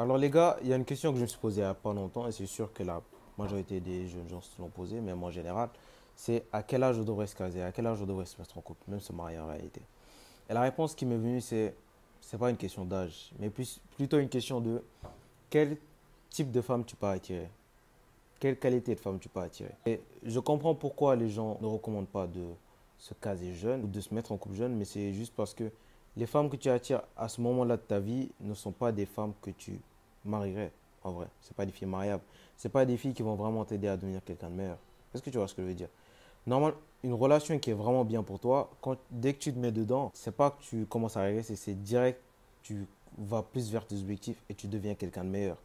Alors les gars, il y a une question que je me suis posée il n'y a pas longtemps et c'est sûr que la majorité des jeunes gens se l'ont posée, même en général, c'est à quel âge on devrait se caser, à quel âge on devrait se mettre en couple, même se marier en réalité. Et la réponse qui m'est venue, c'est pas une question d'âge, mais plutôt une question de quel type de femme tu peux attirer, quelle qualité de femme tu peux attirer. Et je comprends pourquoi les gens ne recommandent pas de se caser jeune ou de se mettre en couple jeune, mais c'est juste parce que les femmes que tu attires à ce moment-là de ta vie ne sont pas des femmes que tu marierais en vrai. C'est pas des filles mariables. C'est pas des filles qui vont vraiment t'aider à devenir quelqu'un de meilleur. Est-ce que tu vois ce que je veux dire? Normalement, une relation qui est vraiment bien pour toi, dès que tu te mets dedans, c'est pas que tu commences à régler, c'est direct, tu vas plus vers tes objectifs et tu deviens quelqu'un de meilleur.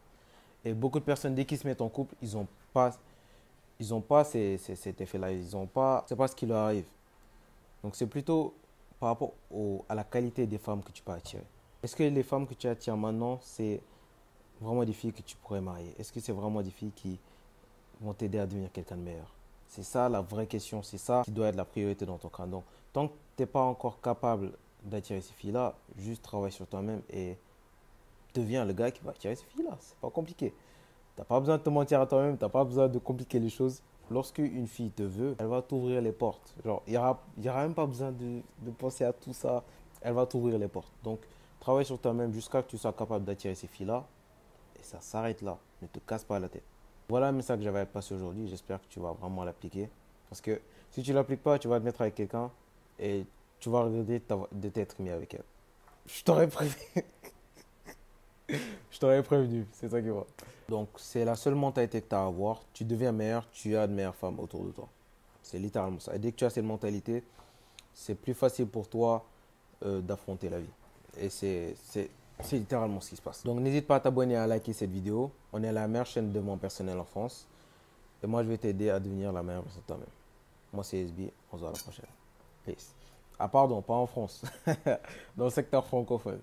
Et beaucoup de personnes, dès qu'ils se mettent en couple, ils ont pas cet effet-là. Ils ont pas, c'est pas ce qui leur arrive. Donc c'est plutôt par rapport à la qualité des femmes que tu peux attirer. Est-ce que les femmes que tu attires maintenant, c'est vraiment des filles que tu pourrais marier? Est-ce que c'est vraiment des filles qui vont t'aider à devenir quelqu'un de meilleur? C'est ça la vraie question, c'est ça qui doit être la priorité dans ton cas. Donc, tant que tu n'es pas encore capable d'attirer ces filles-là, juste travaille sur toi-même et deviens le gars qui va attirer ces filles-là. C'est pas compliqué. T'as pas besoin de te mentir à toi-même, t'as pas besoin de compliquer les choses. Lorsque une fille te veut, elle va t'ouvrir les portes. Genre, il y aura même pas besoin de penser à tout ça. Elle va t'ouvrir les portes. Donc, travaille sur toi-même jusqu'à ce que tu sois capable d'attirer ces filles-là. Et ça s'arrête là. Ne te casse pas la tête. Voilà le message que j'avais à te passer aujourd'hui. J'espère que tu vas vraiment l'appliquer. Parce que si tu ne l'appliques pas, tu vas te mettre avec quelqu'un et tu vas regretter de t'être mis avec elle. Je t'aurais prévenu. Je t'aurais prévenu. C'est ça qui va. Donc, c'est la seule mentalité que tu as à avoir. Tu deviens meilleur, tu as de meilleures femmes autour de toi. C'est littéralement ça. Et dès que tu as cette mentalité, c'est plus facile pour toi d'affronter la vie. Et c'est littéralement ce qui se passe. Donc, n'hésite pas à t'abonner et à liker cette vidéo. On est la meilleure chaîne de développement personnel en France. Et moi, je vais t'aider à devenir la meilleure version de toi-même. Moi, c'est SB. On se voit à la prochaine. Peace. Ah, pardon, pas en France. Dans le secteur francophone.